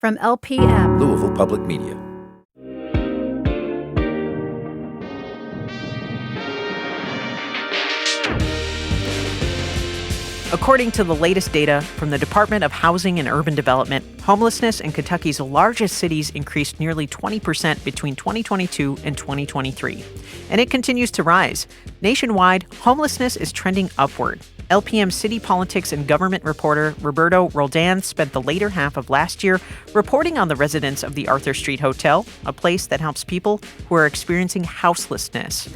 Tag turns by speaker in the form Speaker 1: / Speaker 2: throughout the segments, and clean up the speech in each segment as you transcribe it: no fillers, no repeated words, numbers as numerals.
Speaker 1: From LPM,
Speaker 2: Louisville Public Media.
Speaker 3: According to the latest data from the Department of Housing and Urban Development, homelessness in Kentucky's largest cities increased nearly 20% between 2022 and 2023. And it continues to rise. Nationwide, homelessness is trending upward. LPM city politics and government reporter Roberto Roldan spent the later half of last year reporting on the residents of the Arthur Street Hotel, a place that helps people who are experiencing houselessness.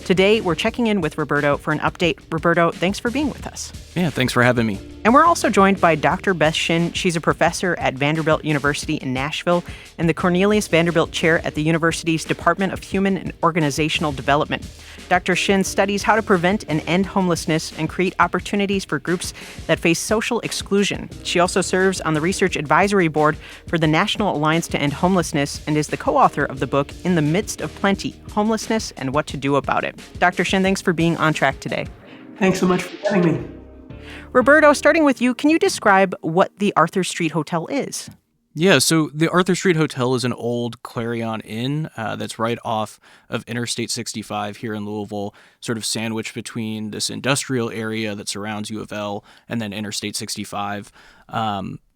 Speaker 3: Today, we're checking in with Roberto for an update. Roberto, thanks for being with us.
Speaker 4: Yeah, thanks for having me.
Speaker 3: And we're also joined by Dr. Beth Shin. She's a professor at Vanderbilt University in Nashville and the Cornelius Vanderbilt Chair at the university's Department of Human and Organizational Development. Dr. Shin studies how to prevent and end homelessness and create opportunities for groups that face social exclusion. She also serves on the Research Advisory Board for the National Alliance to End Homelessness and is the co-author of the book In the Midst of Plenty, Homelessness and What to Do About It. Dr. Shin, thanks for being on track today.
Speaker 5: Thanks so much for having me.
Speaker 3: Roberto, starting with you, can you describe what the Arthur Street Hotel is?
Speaker 4: Yeah, so the Arthur Street Hotel is an old Clarion Inn that's right off of Interstate 65 here in Louisville, sort of sandwiched between this industrial area that surrounds U of L and then Interstate 65.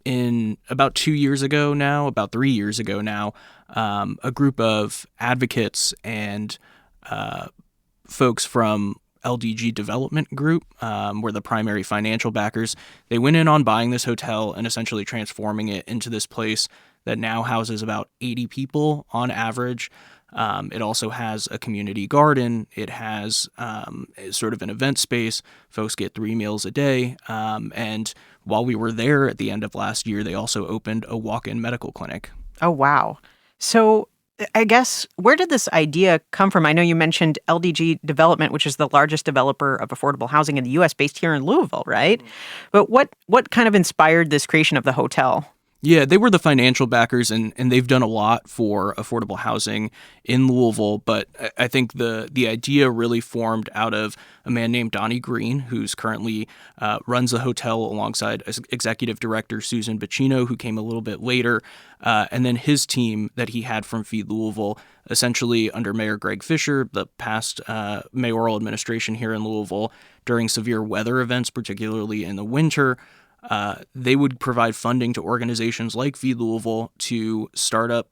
Speaker 4: In about 3 years ago now, a group of advocates and folks from LDG Development Group were the primary financial backers. They went in on buying this hotel and essentially transforming it into this place that now houses about 80 people on average. It also has a community garden. It has sort of an event space. Folks get 3 meals a day. And while we were there at the end of last year, they also opened a walk-in medical clinic.
Speaker 3: Oh, wow. So I guess, where did this idea come from? I know you mentioned LDG Development, which is the largest developer of affordable housing in the U.S., based here in Louisville, right? But what kind of inspired this creation of the hotel?
Speaker 4: Yeah, they were the financial backers, and they've done a lot for affordable housing in Louisville. But I think the idea really formed out of a man named Donnie Green, who's currently runs the hotel alongside executive director Susan Bacino, who came a little bit later, and then his team that he had from Feed Louisville, essentially under Mayor Greg Fisher, the past mayoral administration here in Louisville, during severe weather events, particularly in the winter. They would provide funding to organizations like Feed Louisville to start up,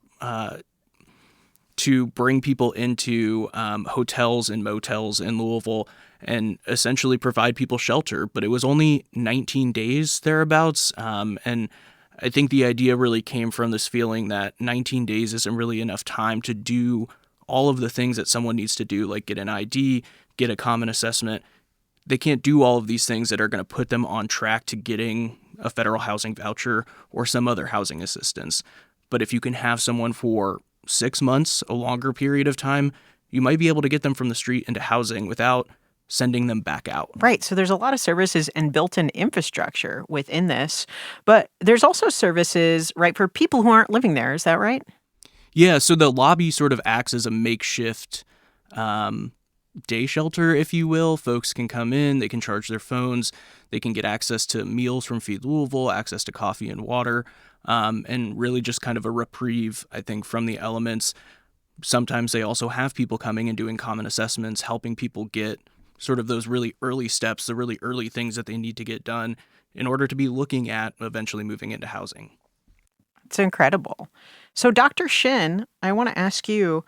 Speaker 4: to bring people into hotels and motels in Louisville and essentially provide people shelter. But it was only 19 days thereabouts. And I think the idea really came from this feeling that 19 days isn't really enough time to do all of the things that someone needs to do, like get an ID, get a common assessment. They can't do all of these things that are going to put them on track to getting a federal housing voucher or some other housing assistance. But if you can have someone for 6 months, a longer period of time, you might be able to get them from the street into housing without sending them back out.
Speaker 3: Right. So there's a lot of services and built-in infrastructure within this. But there's also services, right, for people who aren't living there. Is that right?
Speaker 4: Yeah. So the lobby sort of acts as a makeshift day shelter, if you will. Folks can come in, they can charge their phones, they can get access to meals from Feed Louisville, access to coffee and water, and really just kind of a reprieve, I think, from the elements. Sometimes they also have people coming and doing common assessments, helping people get sort of those really early steps, the really early things that they need to get done in order to be looking at eventually moving into housing.
Speaker 3: It's incredible. So Dr. Shin, I want to ask you,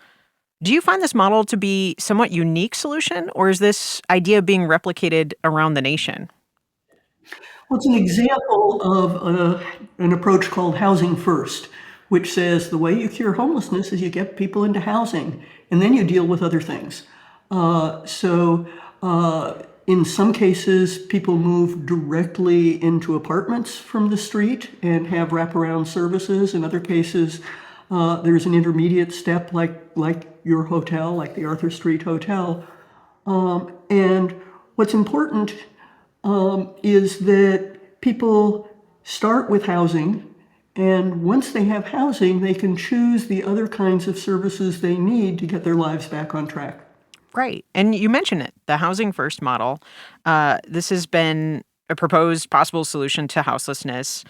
Speaker 3: do you find this model to be somewhat unique solution, or is this idea being replicated around the nation?
Speaker 5: Well, it's an example of an approach called Housing First, which says the way you cure homelessness is you get people into housing, and then you deal with other things. In some cases, people move directly into apartments from the street and have wraparound services. In other cases, there's an intermediate step like your hotel, like the Arthur Street Hotel. And what's important is that people start with housing, and once they have housing, they can choose the other kinds of services they need to get their lives back on track.
Speaker 3: Right. And you mentioned it, the Housing First model. This has been a proposed possible solution to houselessness.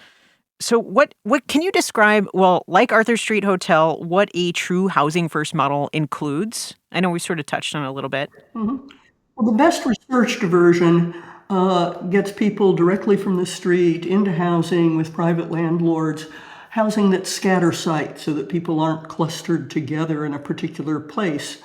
Speaker 3: So what can you describe, well, like Arthur Street Hotel, what a true housing first model includes? I know we sort of touched on it a little bit.
Speaker 5: Well, the best researched version gets people directly from the street into housing with private landlords, housing that's scatter site so that people aren't clustered together in a particular place,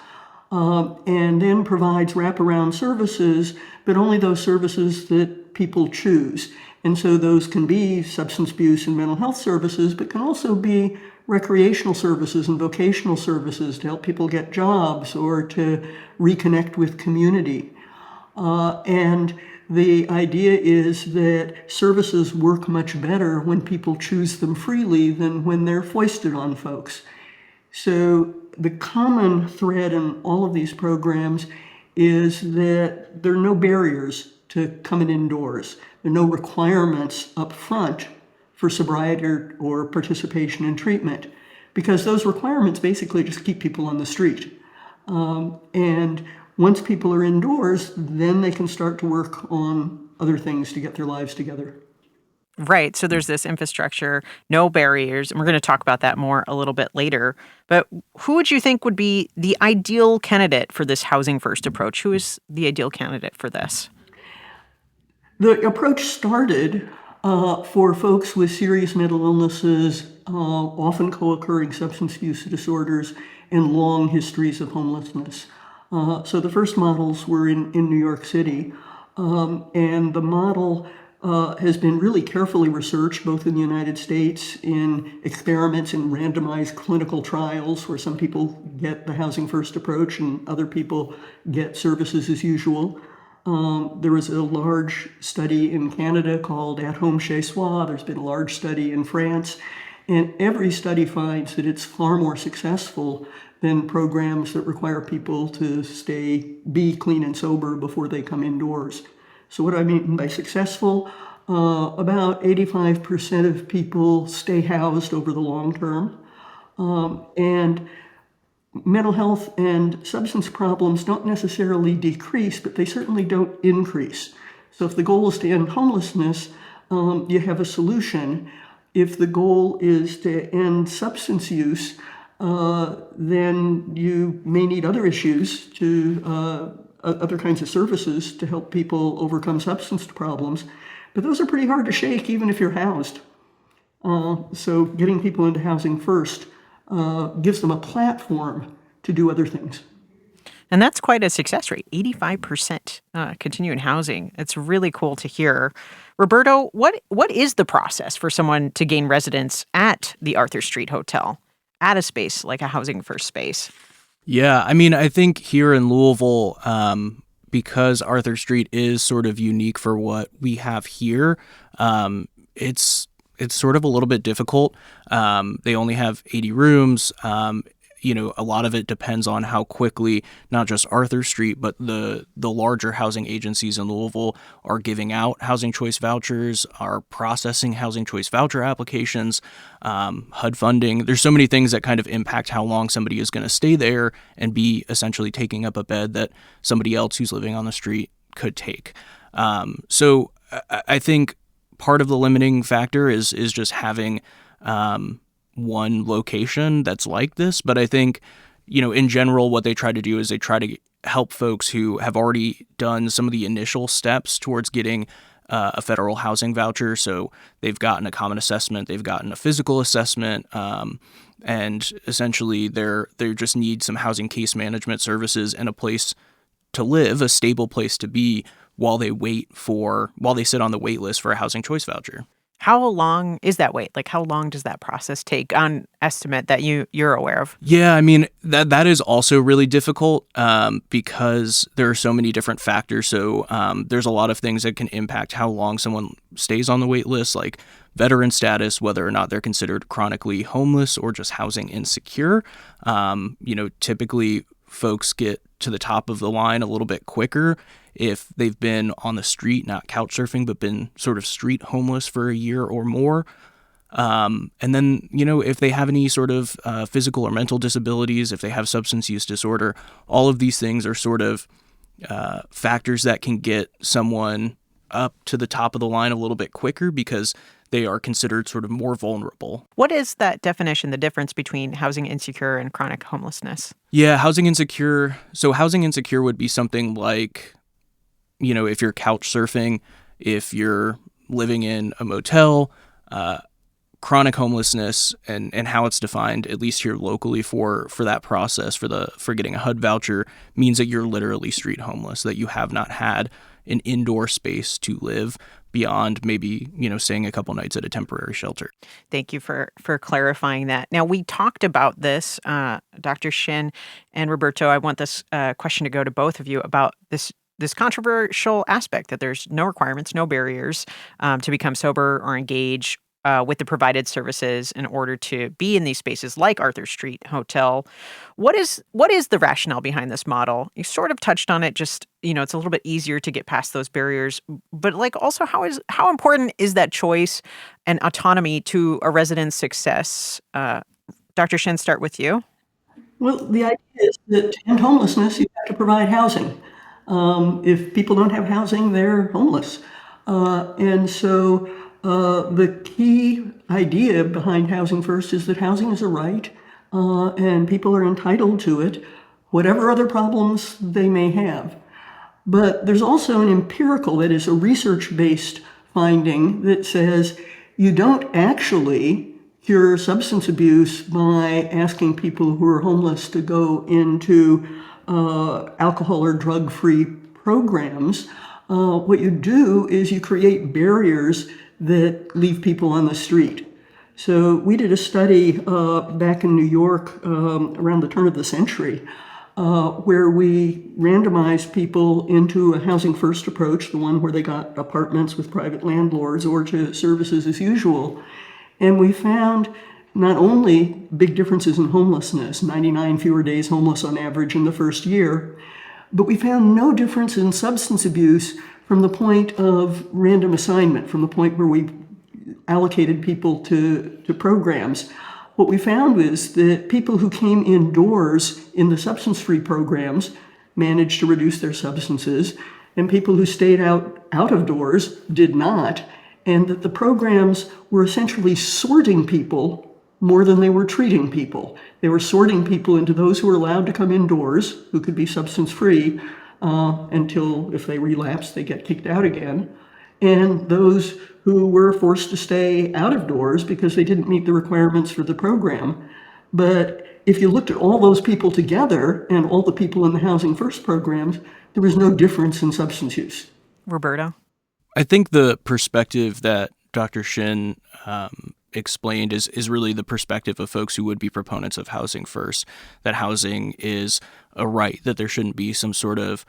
Speaker 5: and then provides wraparound services, but only those services that people choose. And so those can be substance abuse and mental health services, but can also be recreational services and vocational services to help people get jobs or to reconnect with community. And the idea is that services work much better when people choose them freely than when they're foisted on folks. So the common thread in all of these programs is that there are no barriers to coming indoors. There are no requirements up front for sobriety or participation in treatment, because those requirements basically just keep people on the street. And once people are indoors, then they can start to work on other things to get their lives together.
Speaker 3: Right. So there's this infrastructure, no barriers, and we're going to talk about that more a little bit later. But who would you think would be the ideal candidate for this housing first approach? Who is the ideal candidate for this?
Speaker 5: The approach started for folks with serious mental illnesses, often co-occurring substance use disorders, and long histories of homelessness. So the first models were in New York City, and the model has been really carefully researched both in the United States in experiments in randomized clinical trials where some people get the housing first approach and other people get services as usual. There was a large study in Canada called At Home Chez Soi. There's been a large study in France. And every study finds that it's far more successful than programs that require people to be clean and sober before they come indoors. So what do I mean by successful? About 85% of people stay housed over the long term. And mental health and substance problems don't necessarily decrease, but they certainly don't increase. So if the goal is to end homelessness, you have a solution. If the goal is to end substance use, then you may need other issues other kinds of services to help people overcome substance problems. But those are pretty hard to shake even if you're housed. So getting people into housing first gives them a platform to do other things.
Speaker 3: And that's quite a success rate, 85% continue in housing. It's really cool to hear. Roberto, what is the process for someone to gain residence at the Arthur Street Hotel, at a space like a housing first space?
Speaker 4: Yeah, I mean, I think here in Louisville, because Arthur Street is sort of unique for what we have here, it's sort of a little bit difficult. They only have 80 rooms. A lot of it depends on how quickly not just Arthur Street, but the larger housing agencies in Louisville are giving out housing choice vouchers, are processing housing choice voucher applications, HUD funding. There's so many things that kind of impact how long somebody is going to stay there and be essentially taking up a bed that somebody else who's living on the street could take. So I think part of the limiting factor is just having one location that's like this. But I think, in general, what they try to do is they try to help folks who have already done some of the initial steps towards getting a federal housing voucher. So they've gotten a common assessment, they've gotten a physical assessment, and essentially they just need some housing case management services and a place to live, a stable place to be while they sit on the wait list for a housing choice voucher.
Speaker 3: How long is that wait? Like, how long does that process take on estimate that you're aware of?
Speaker 4: Yeah, I mean, that is also really difficult because there are so many different factors. So there's a lot of things that can impact how long someone stays on the wait list, like veteran status, whether or not they're considered chronically homeless or just housing insecure. Typically folks get to the top of the line a little bit quicker if they've been on the street, not couch surfing, but been sort of street homeless for a year or more. And then, if they have any sort of physical or mental disabilities, if they have substance use disorder, all of these things are sort of factors that can get someone up to the top of the line a little bit quicker because they are considered sort of more vulnerable.
Speaker 3: What is that definition, the difference between housing insecure and chronic homelessness?
Speaker 4: Yeah, housing insecure. So housing insecure would be something like, if you're couch surfing, if you're living in a motel, chronic homelessness and how it's defined, at least here locally for that process, for getting a HUD voucher, means that you're literally street homeless, that you have not had an indoor space to live beyond maybe, staying a couple nights at a temporary shelter.
Speaker 3: Thank you for clarifying that. Now, we talked about this, Dr. Shin and Roberto. I want this question to go to both of you about this controversial aspect that there's no requirements, no barriers to become sober or engage with the provided services in order to be in these spaces like Arthur Street Hotel. What is the rationale behind this model? You sort of touched on it. Just it's a little bit easier to get past those barriers, but also how important is that choice and autonomy to a resident's success? Dr. Shin, start with you.
Speaker 5: Well, the idea is that to end homelessness, you have to provide housing. If people don't have housing, they're homeless. And so the key idea behind Housing First is that housing is a right, and people are entitled to it, whatever other problems they may have. But there's also an empirical, that is a research-based finding that says you don't actually cure substance abuse by asking people who are homeless to go into alcohol or drug-free programs. What you do is you create barriers that leave people on the street. So we did a study back in New York around the turn of the century where we randomized people into a housing first approach, the one where they got apartments with private landlords, or to services as usual. And we found not only big differences in homelessness, 99 fewer days homeless on average in the first year, but we found no difference in substance abuse from the point of random assignment, from the point where we allocated people to programs. What we found was that people who came indoors in the substance-free programs managed to reduce their substances, and people who stayed out of doors did not, and that the programs were essentially sorting people more than they were treating people. They were sorting people into those who were allowed to come indoors, who could be substance-free, until if they relapsed, they get kicked out again, and those who were forced to stay out of doors because they didn't meet the requirements for the program. But if you looked at all those people together and all the people in the Housing First programs, there was no difference in substance use.
Speaker 3: Roberto?
Speaker 4: I think the perspective that Dr. Shin explained is really the perspective of folks who would be proponents of housing first, that housing is a right, that there shouldn't be some sort of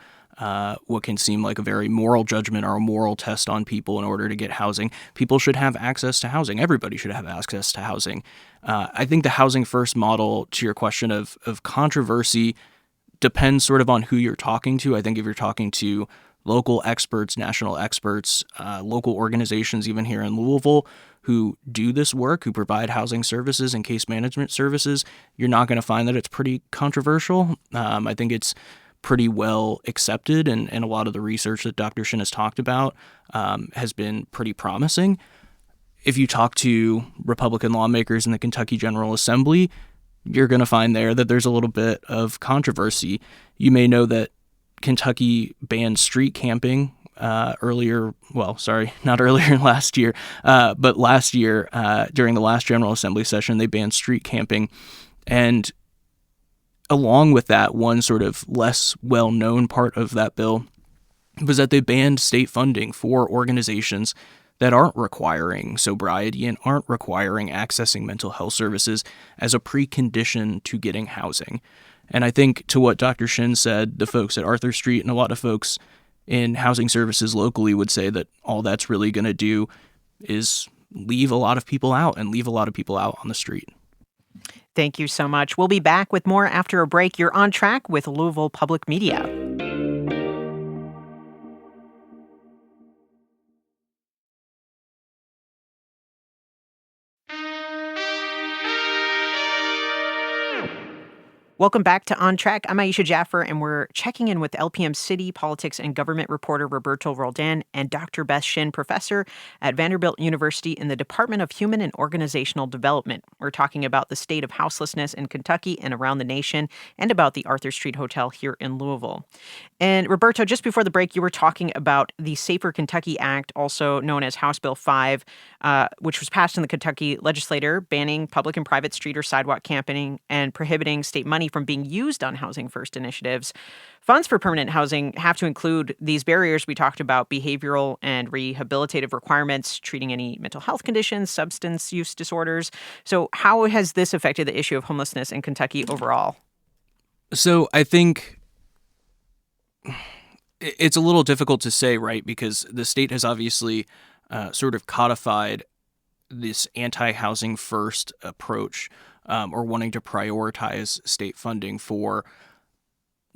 Speaker 4: what can seem like a very moral judgment or a moral test on people in order to get housing. People should have access to housing. Everybody should have access to housing. I think the housing first model, to your question of controversy, depends sort of on who you're talking to. I think if you're talking to local experts, national experts, local organizations, even here in Louisville, who do this work, who provide housing services and case management services, you're not going to find that it's pretty controversial. I think it's pretty well accepted, and a lot of the research that Dr. Shin has talked about has been pretty promising. If you talk to Republican lawmakers in the Kentucky General Assembly, you're going to find there that there's a little bit of controversy. You may know that Kentucky banned street camping not earlier last year, but last year during the last General Assembly session, they banned street camping. And along with that, one sort of less well-known part of that bill was that they banned state funding for organizations that aren't requiring sobriety and aren't requiring accessing mental health services as a precondition to getting housing. And I think to what Dr. Shin said, the folks at Arthur Street and a lot of folks in housing services locally would say that all that's really going to do is leave a lot of people out and leave a lot of people out on the street.
Speaker 3: Thank you so much. We'll be back with more after a break. You're on track with Louisville Public Media. Welcome back to On Track. I'm Aisha Jaffer, and we're checking in with LPM City Politics and Government reporter Roberto Roldan and Dr. Beth Shin, professor at Vanderbilt University in the Department of Human and Organizational Development. We're talking about the state of houselessness in Kentucky and around the nation, and about the Arthur Street Hotel here in Louisville. And Roberto, just before the break, you were talking about the Safer Kentucky Act, also known as House Bill 5, which was passed in the Kentucky legislature, banning public and private street or sidewalk camping and prohibiting state money from being used on housing first initiatives. Funds for permanent housing have to include these barriers we talked about: behavioral and rehabilitative requirements, treating any mental health conditions, substance use disorders. So how has this affected the issue of homelessness in Kentucky overall?
Speaker 4: So I think it's a little difficult to say, right? Because the state has obviously sort of codified this anti-housing first approach, or wanting to prioritize state funding for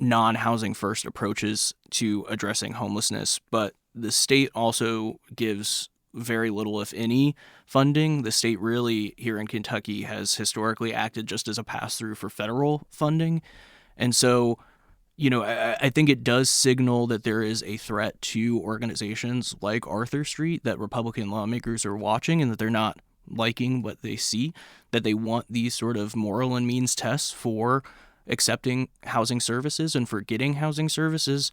Speaker 4: non-housing first approaches to addressing homelessness. But the state also gives very little, if any, funding. The state really, here in Kentucky, has historically acted just as a pass-through for federal funding. And so, I think it does signal that there is a threat to organizations like Arthur Street that Republican lawmakers are watching, and that they're not liking what they see, that they want these sort of moral and means tests for accepting housing services and for getting housing services.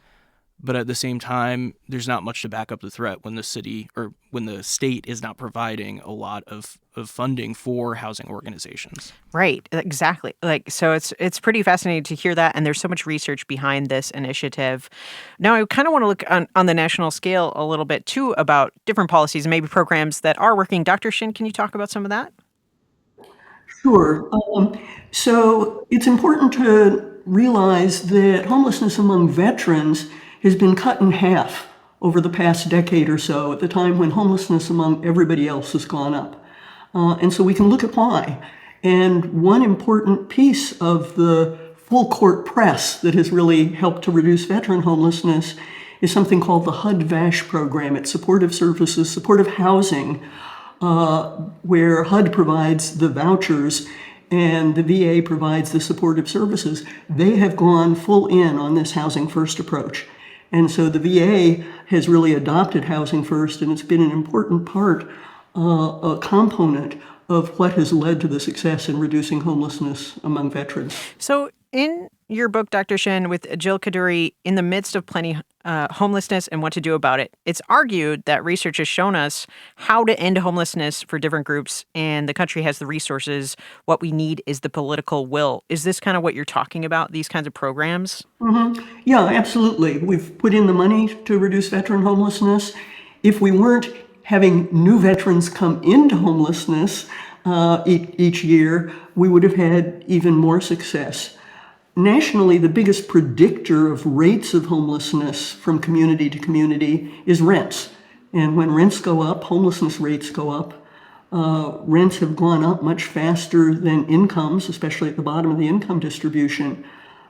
Speaker 4: But at the same time, there's not much to back up the threat when the city or when the state is not providing a lot of funding for housing organizations.
Speaker 3: Right, exactly. So it's pretty fascinating to hear that, and there's so much research behind this initiative. Now, I kind of want to look on the national scale a little bit, too, about different policies and maybe programs that are working. Dr. Shin, can you talk about some of that?
Speaker 5: Sure. So it's important to realize that homelessness among veterans has been cut in half over the past decade or so, at the time when homelessness among everybody else has gone up. And so we can look at why. And one important piece of the full court press that has really helped to reduce veteran homelessness is something called the HUD-VASH program. It's supportive services, supportive housing, where HUD provides the vouchers and the VA provides the supportive services. They have gone full in on this housing first approach. And so the VA has really adopted housing first, and it's been an important part, a component of what has led to the success in reducing homelessness among veterans.
Speaker 3: So in your book, Dr. Shin, with Jill Kaduri, In the Midst of Plenty Homelessness and What to Do About It, it's argued that research has shown us how to end homelessness for different groups, and the country has the resources. What we need is the political will. Is this kind of what you're talking about, these kinds of programs?
Speaker 5: Mm-hmm. Yeah, absolutely. We've put in the money to reduce veteran homelessness. If we weren't having new veterans come into homelessness each year, we would have had even more success. Nationally, the biggest predictor of rates of homelessness from community to community is rents. And when rents go up, homelessness rates go up. Rents have gone up much faster than incomes, especially at the bottom of the income distribution.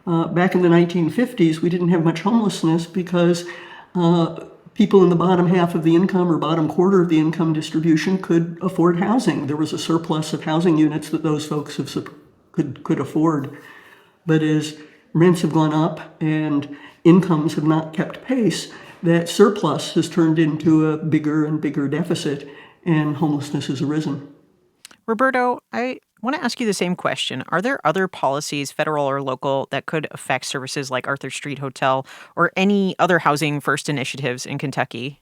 Speaker 5: Back in the 1950s, we didn't have much homelessness because people in the bottom half of the income or bottom quarter of the income distribution could afford housing. There was a surplus of housing units that those folks could afford. But as rents have gone up and incomes have not kept pace, that surplus has turned into a bigger and bigger deficit, and homelessness has arisen.
Speaker 3: Roberto, I want to ask you the same question. Are there other policies, federal or local, that could affect services like Arthur Street Hotel or any other housing first initiatives in Kentucky?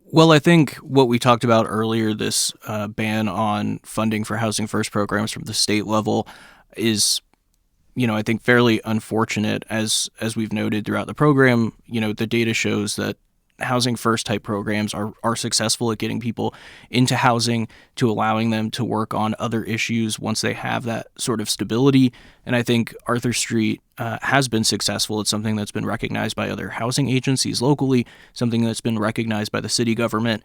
Speaker 4: Well, I think what we talked about earlier, this ban on funding for housing first programs from the state level, is I think fairly unfortunate. As we've noted throughout the program, the data shows that housing first type programs are successful at getting people into housing, to allowing them to work on other issues once they have that sort of stability. And I think Arthur Street has been successful. It's something that's been recognized by other housing agencies locally, something that's been recognized by the city government.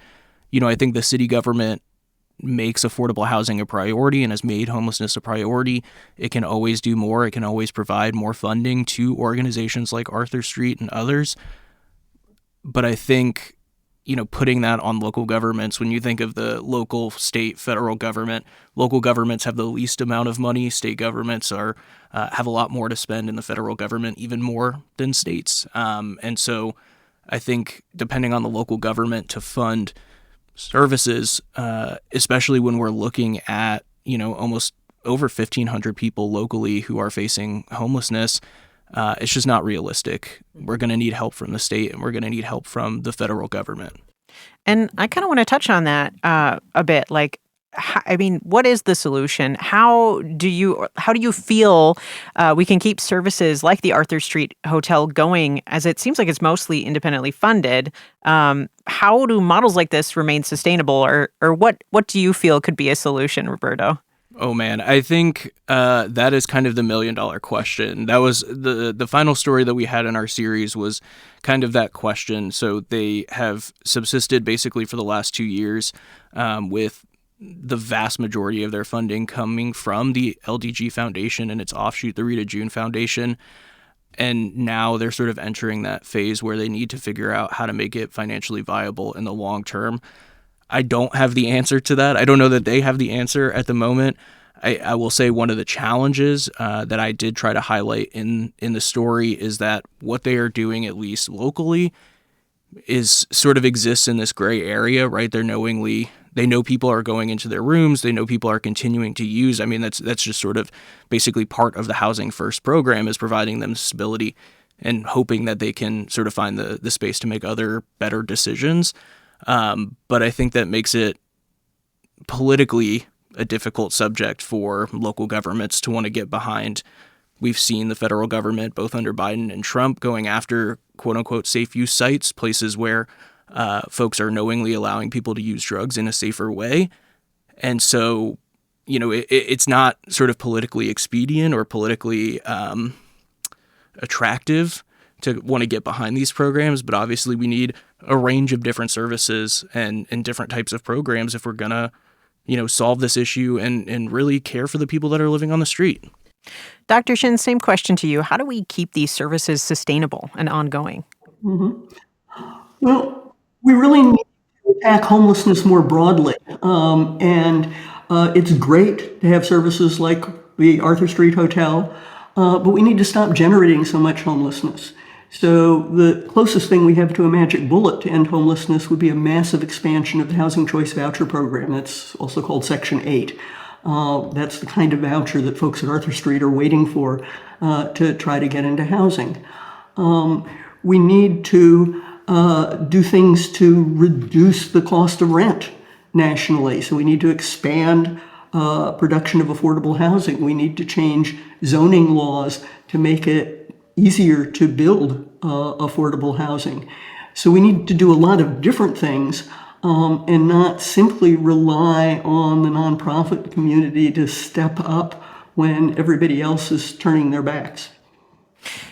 Speaker 4: I think the city government makes affordable housing a priority and has made homelessness a priority. It can always do more. It can always provide more funding to organizations like Arthur Street and others. But I think putting that on local governments. When you think of the local, state, federal government, local governments have the least amount of money. State governments have a lot more to spend, in the federal government even more than states. And so I think depending on the local government to fund services, especially when we're looking at, almost over 1,500 people locally who are facing homelessness, it's just not realistic. We're going to need help from the state, and we're going to need help from the federal government.
Speaker 3: And I kind of want to touch on that a bit. Like, what is the solution? How do you feel we can keep services like the Arthur Street Hotel going, as it seems like it's mostly independently funded? How do models like this remain sustainable, or what do you feel could be a solution, Roberto?
Speaker 4: Oh man, I think that is kind of the $1 million question. That was the final story that we had in our series, was kind of that question. So they have subsisted basically for the last 2 years, with the vast majority of their funding coming from the LDG Foundation and its offshoot, the Rita June Foundation. And now they're sort of entering that phase where they need to figure out how to make it financially viable in the long term. I don't have the answer to that. I don't know that they have the answer at the moment. I will say one of the challenges that I did try to highlight in the story is that what they are doing, at least locally, is sort of exists in this gray area, right? They know people are going into their rooms. They know people are continuing to use. I mean, that's just sort of basically part of the Housing First program, is providing them stability and hoping that they can sort of find the space to make other better decisions. But I think that makes it politically a difficult subject for local governments to want to get behind. We've seen the federal government, both under Biden and Trump, going after quote unquote safe use sites, places where folks are knowingly allowing people to use drugs in a safer way. And so, it's not sort of politically expedient or politically attractive to want to get behind these programs, but obviously we need a range of different services and different types of programs if we're going to, solve this issue and really care for the people that are living on the street.
Speaker 3: Dr. Shin, same question to you. How do we keep these services sustainable and ongoing?
Speaker 5: Well, we really need to attack homelessness more broadly. And it's great to have services like the Arthur Street Hotel, but we need to stop generating so much homelessness. So the closest thing we have to a magic bullet to end homelessness would be a massive expansion of the Housing Choice Voucher Program. That's also called Section 8. That's the kind of voucher that folks at Arthur Street are waiting for to try to get into housing. We need to do things to reduce the cost of rent nationally. So we need to expand production of affordable housing. We need to change zoning laws to make it easier to build affordable housing. So we need to do a lot of different things and not simply rely on the nonprofit community to step up when everybody else is turning their backs.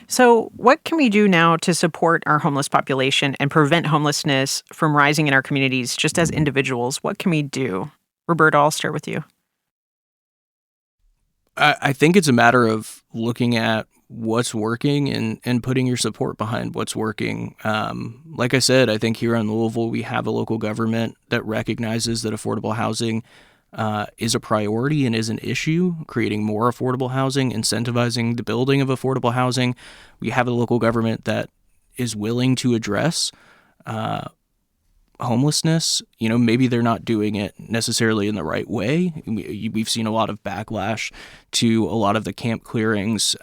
Speaker 3: So what can we do now to support our homeless population and prevent homelessness from rising in our communities just as individuals? What can we do? Roberto, I'll start with you.
Speaker 4: I think it's a matter of looking at what's working and putting your support behind what's working. Like I said, I think here in Louisville, we have a local government that recognizes that affordable housing is a priority and is an issue, creating more affordable housing, incentivizing the building of affordable housing. We have a local government that is willing to address homelessness. Maybe they're not doing it necessarily in the right way. We've seen a lot of backlash to a lot of the camp clearings,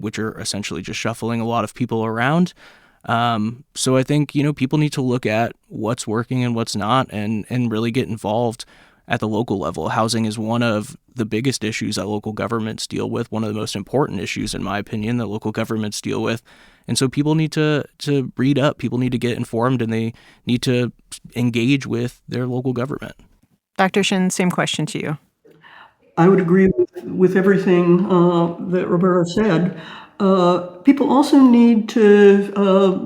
Speaker 4: which are essentially just shuffling a lot of people around. So I think, people need to look at what's working and what's not and really get involved at the local level. Housing is one of the biggest issues that local governments deal with, one of the most important issues, in my opinion, that local governments deal with. And so people need to read up, people need to get informed, and they need to engage with their local government.
Speaker 3: Dr. Shin, same question to you.
Speaker 5: I would agree with everything that Roberto said. People also need to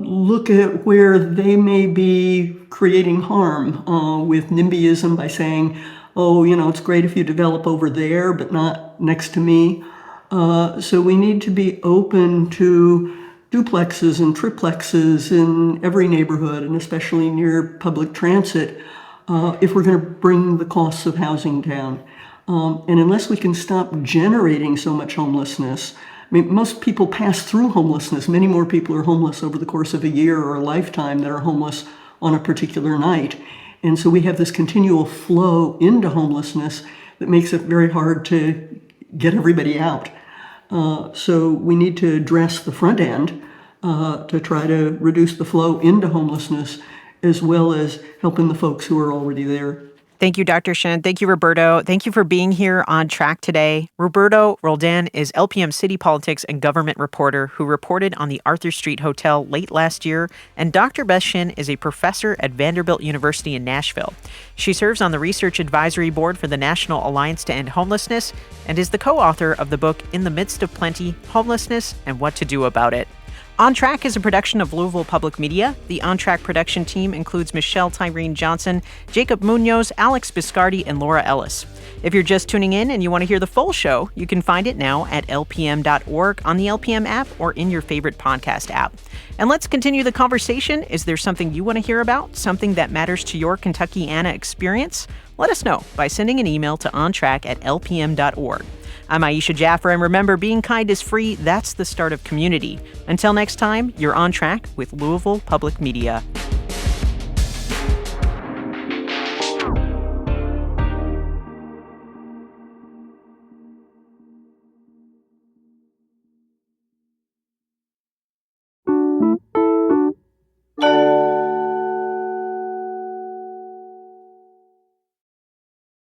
Speaker 5: look at where they may be creating harm with NIMBYism by saying, it's great if you develop over there, but not next to me. So we need to be open to duplexes and triplexes in every neighborhood, and especially near public transit, if we're going to bring the costs of housing down. And unless we can stop generating so much homelessness, I mean, most people pass through homelessness. Many more people are homeless over the course of a year or a lifetime than are homeless on a particular night. And so we have this continual flow into homelessness that makes it very hard to get everybody out. So we need to address the front end to try to reduce the flow into homelessness, as well as helping the folks who are already there.
Speaker 3: Thank you, Dr. Shin. Thank you, Roberto. Thank you for being here on Track today. Roberto Roldan is LPM city politics and government reporter who reported on the Arthur Street Hotel late last year, and Dr. Beth Shin is a professor at Vanderbilt University in Nashville. She serves on the Research Advisory Board for the National Alliance to End Homelessness and is the co-author of the book In the Midst of Plenty, Homelessness and What to Do About It. On Track is a production of Louisville Public Media. The On Track production team includes Michelle Tyreen Johnson, Jacob Munoz, Alex Biscardi, and Laura Ellis. If you're just tuning in and you want to hear the full show, you can find it now at lpm.org, on the LPM app, or in your favorite podcast app. And let's continue the conversation. Is there something you want to hear about? Something that matters to your Kentuckiana experience? Let us know by sending an email to ontrack@lpm.org. I'm Aisha Jaffer, and remember, being kind is free. That's the start of community. Until next time, you're On Track with Louisville Public Media.